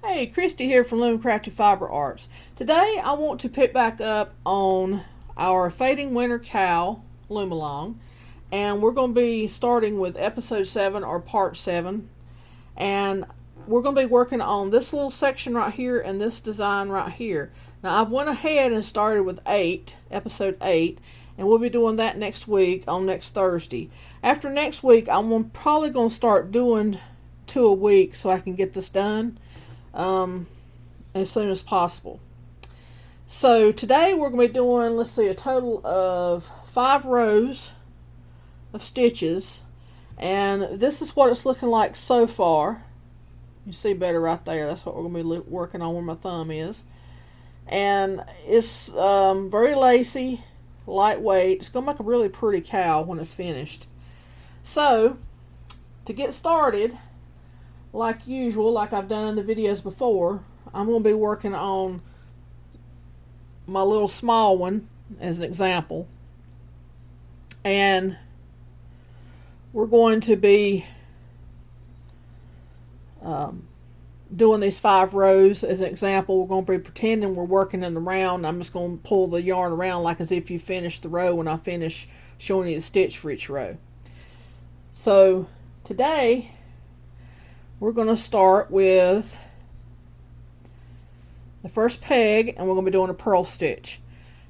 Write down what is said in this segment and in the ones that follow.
Hey, Christy here from Loom Crafty Fiber Arts. Today I want to pick back up on our Fading Winter Cowl Loom Along, and we're going to be starting with episode 7 or part 7, and we're going to be working on this little section right here and this design right here. Now I've went ahead and started with episode 8, and we'll be doing that next week on next Thursday. After next week I'm probably going to start doing 2 a week so I can get this done as soon as possible. So today we're going to be doing, let's see, a total of 5 rows of stitches, and this is what it's looking like so far. You see better right there. That's what we're going to be working on where my thumb is, and it's very lacy, lightweight. It's going to make a really pretty cowl when it's finished. So to get started, like usual, like I've done in the videos before, I'm going to be working on my little small one as an example, and we're going to be doing these 5 rows as an example. We're going to be pretending we're working in the round. I'm just going to pull the yarn around like as if you finish the row when I finish showing you the stitch for each row. So today we're going to start with the first peg, and we're going to be doing a purl stitch.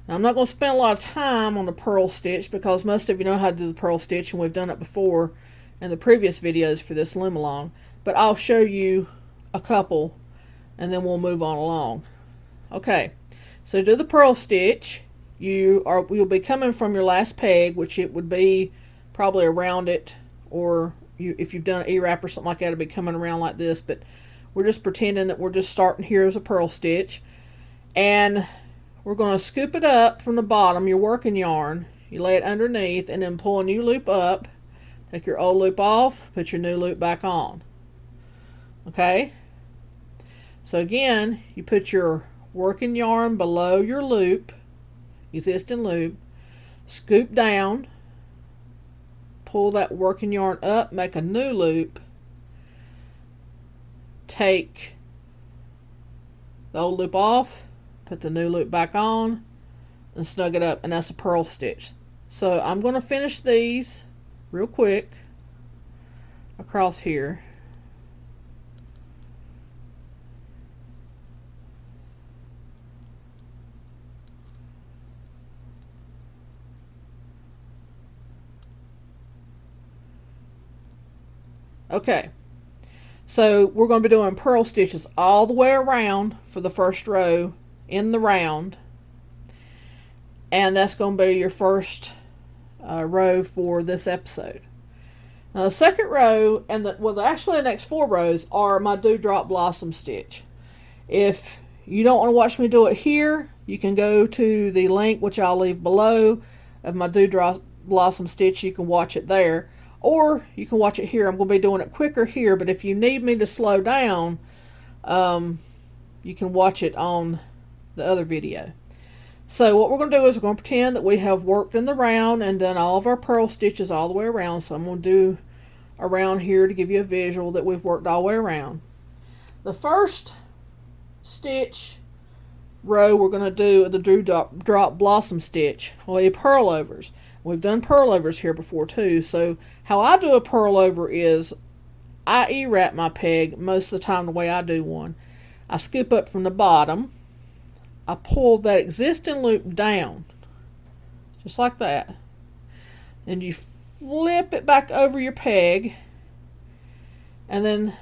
Now I'm not going to spend a lot of time on the purl stitch because most of you know how to do the purl stitch, and we've done it before in the previous videos for this loom along, but I'll show you a couple and then we'll move on along. Okay, so to do the purl stitch, you'll be coming from your last peg, which it would be probably around it, or if you've done an E-wrap or something like that, it'll be coming around like this, but we're just pretending that we're just starting here as a purl stitch, and we're going to scoop it up from the bottom, your working yarn. You lay it underneath and then pull a new loop up, take your old loop off, put your new loop back on. Okay, so again, you put your working yarn below your loop, existing loop, scoop down, pull that working yarn up, make a new loop, take the old loop off, put the new loop back on, and snug it up, and that's a purl stitch. So I'm going to finish these real quick across here. Okay, so we're going to be doing purl stitches all the way around for the first row in the round, and that's going to be your first row for this episode. Now the second row, and actually the next 4 rows are my Dewdrop blossom stitch. If you don't want to watch me do it here, you can go to the link, which I'll leave below, of my Dewdrop blossom stitch. You can watch it there, or you can watch it here. I'm going to be doing it quicker here, but if you need me to slow down, you can watch it on the other video. So what we're going to do is we're going to pretend that we have worked in the round and done all of our purl stitches all the way around. So I'm going to do around here to give you a visual that we've worked all the way around. The stitch row we're going to do the Dewdrop blossom stitch, well, purl overs. We've done purl overs here before too. So how I do a purl over is I E-wrap my peg most of the time the way I do one. I scoop up from the bottom, I pull that existing loop down just like that, and you flip it back over your peg and then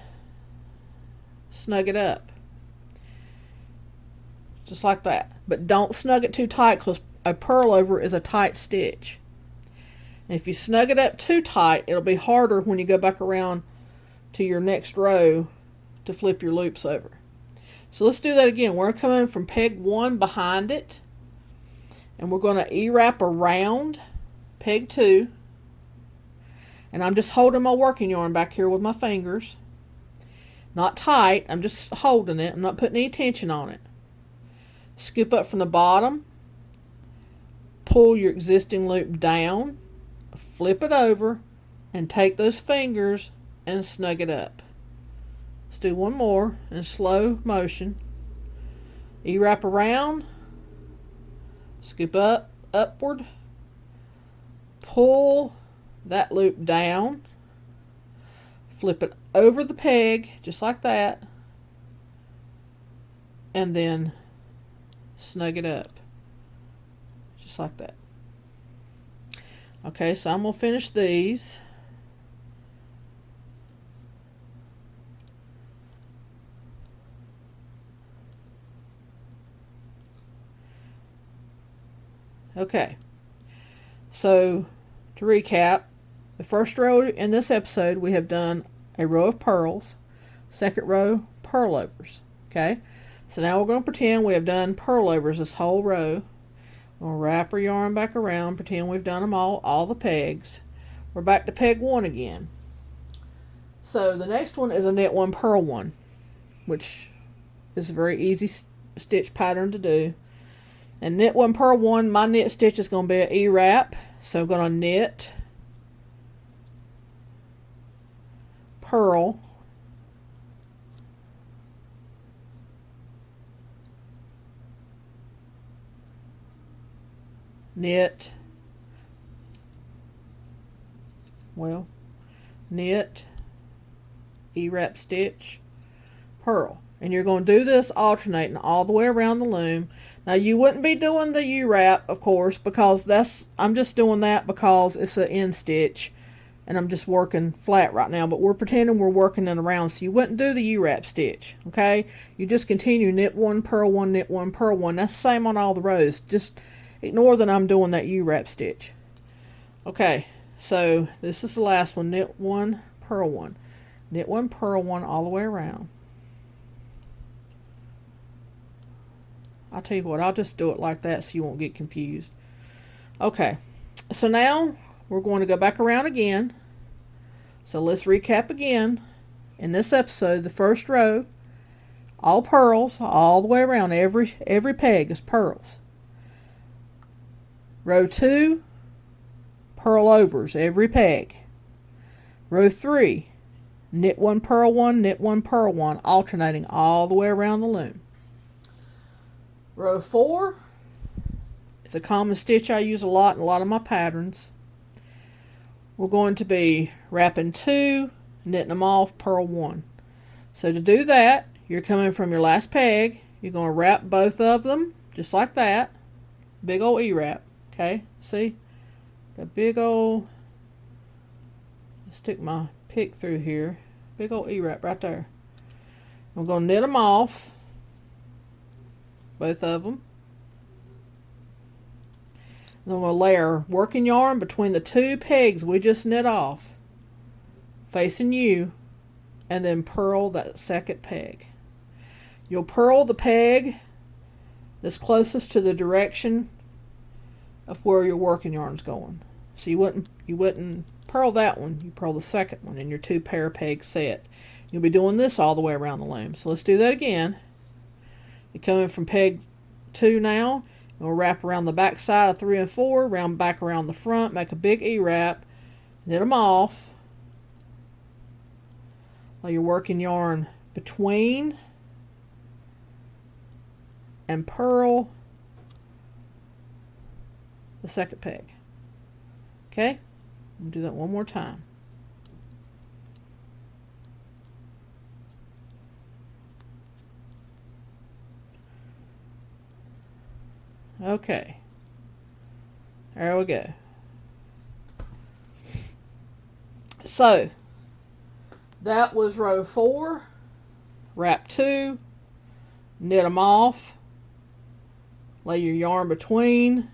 snug it up just like that. But don't snug it too tight, because a purl over is a tight stitch. And if you snug it up too tight, it'll be harder when you go back around to your next row to flip your loops over. So let's do that again. We're coming from peg 1 behind it, and we're going to E-wrap around peg 2, and I'm just holding my working yarn back here with my fingers. Not tight, I'm just holding it. I'm not putting any tension on it. Scoop up from the bottom, pull your existing loop down, flip it over, and take those fingers and snug it up. Let's do one more in slow motion. E-wrap around, scoop up, upward, pull that loop down, flip it over the peg, just like that, and then snug it up, just like that. Okay, so I'm going to finish these. Okay, so to recap, the first row in this episode we have done a row of purls, second row purl overs. Okay, so now we're going to pretend we have done purl overs this whole row. We'll wrap our yarn back around, pretend we've done them all the pegs. We're back to peg 1 again. So the next one is a knit 1 purl 1, which is a very easy stitch pattern to do. And knit 1 purl 1, my knit stitch is going to be an E-wrap. So I'm going to knit, purl, knit, knit, E-wrap stitch, purl. And you're going to do this alternating all the way around the loom. Now you wouldn't be doing the U-wrap, of course, because I'm just doing that because it's an end stitch and I'm just working flat right now, but we're pretending we're working it around, so you wouldn't do the U-wrap stitch, okay? You just continue knit 1 purl 1, knit 1 purl 1. That's the same on all the rows. Just ignore that I'm doing that U-wrap stitch. Okay, so this is the last one, knit 1 purl 1. Knit 1 purl 1 all the way around. I'll tell you what, I'll just do it like that so you won't get confused. Okay, so now we're going to go back around again. So let's recap again. In this episode, the first row, all purls all the way around. Every peg is purls. Row 2, purl overs every peg. Row 3, knit 1 purl 1, knit 1 purl 1, alternating all the way around the loom. Row 4 is a common stitch I use a lot in a lot of my patterns. We're going to be wrapping 2, knitting them off, purl 1. So to do that, you're coming from your last peg, you're going to wrap both of them, just like that. Big old E-wrap, okay? See? Got big old, stick my pick through here, big old E-wrap right there. I'm going to knit them off, both of them. Then we'll layer working yarn between the 2 pegs we just knit off, facing you, and then purl that second peg. You'll purl the peg that's closest to the direction of where your working yarn's going. So you wouldn't purl that one, you purl the second one in your 2 pair peg set. You'll be doing this all the way around the loom. So let's do that again. You're coming from peg 2 now. We'll wrap around the back side of 3 and 4, round back around the front, make a big E-wrap, knit them off. Lay your working yarn between and purl the second peg. Okay? We'll do that one more time. Okay, there we go. So that was row 4, wrap 2, knit them off, lay your yarn between,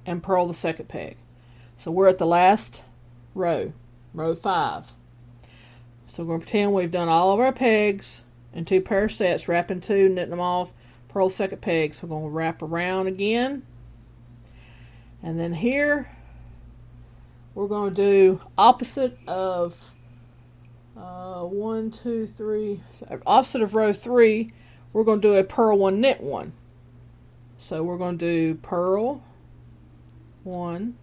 and purl the second peg. So we're at the last row, row 5. So we're going to pretend we've done all of our pegs in 2 pair sets, wrapping 2, knitting them off, purl the second peg. So we're going to wrap around again, and then here we're going to do opposite of opposite of row 3. We're going to do a purl 1, knit 1. So we're going to do purl 1,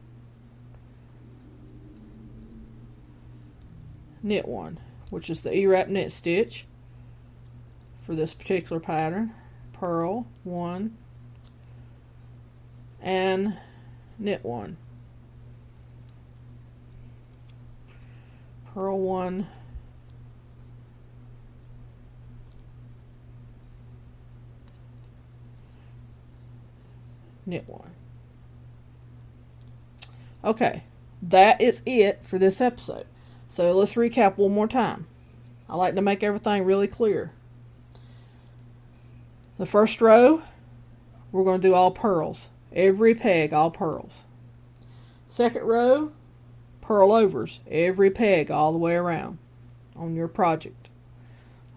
knit 1, which is the E-wrap knit stitch. for this particular pattern. Purl 1 and knit 1. Purl 1 knit 1. Okay, that is it for this episode. So let's recap one more time. I like to make everything really clear. The first row, we're going to do all purls. Every peg, all purls. Second row, purl overs. Every peg, all the way around on your project.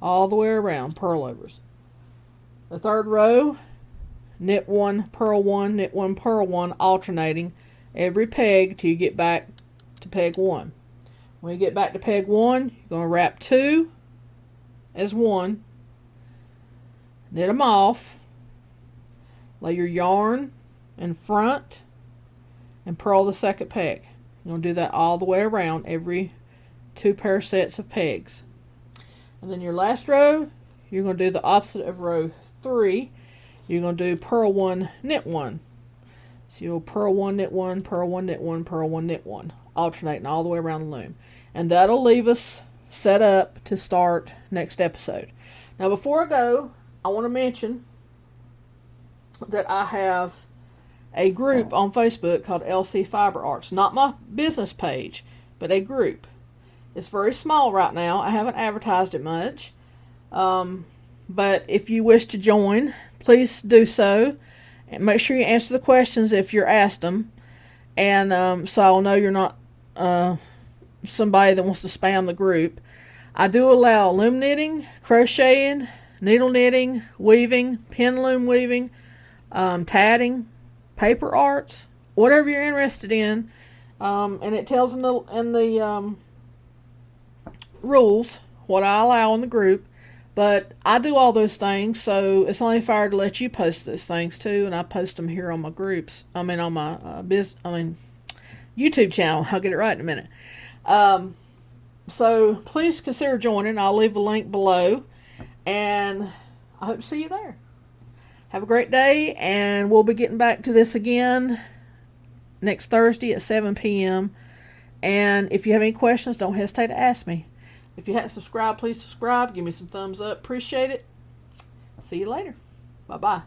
All the way around, purl overs. The third row, knit 1, purl 1, knit 1, purl 1, alternating every peg till you get back to peg 1. When you get back to peg 1, you're going to wrap 2 as 1, knit them off, lay your yarn in front, and purl the second peg. You're going to do that all the way around every 2 pair sets of pegs. And then your last row, you're going to do the opposite of row 3. You're going to do purl 1, knit 1. So you'll purl 1, knit 1, purl 1, knit 1, purl 1, knit 1, alternating all the way around the loom. And that'll leave us set up to start next episode. Now before I go, I want to mention that I have a group on Facebook called LC Fiber Arts. Not my business page, but a group. It's very small right now. I haven't advertised it much. But if you wish to join, please do so. And make sure you answer the questions if you're asked them. And so I'll know you're not somebody that wants to spam the group. I do allow loom knitting, crocheting, needle knitting, weaving, pin loom weaving, tatting, paper arts, whatever you're interested in. And it tells in the rules what I allow in the group. But I do all those things, so it's only fair to let you post those things too, and I post them here on my groups. On my YouTube channel. I'll get it right in a minute. So please consider joining. I'll leave a link below, and I hope to see you there. Have a great day, and we'll be getting back to this again next Thursday at 7 p.m. And if you have any questions, don't hesitate to ask me. If you haven't subscribed, please subscribe. Give me some thumbs up. Appreciate it. See you later. Bye-bye.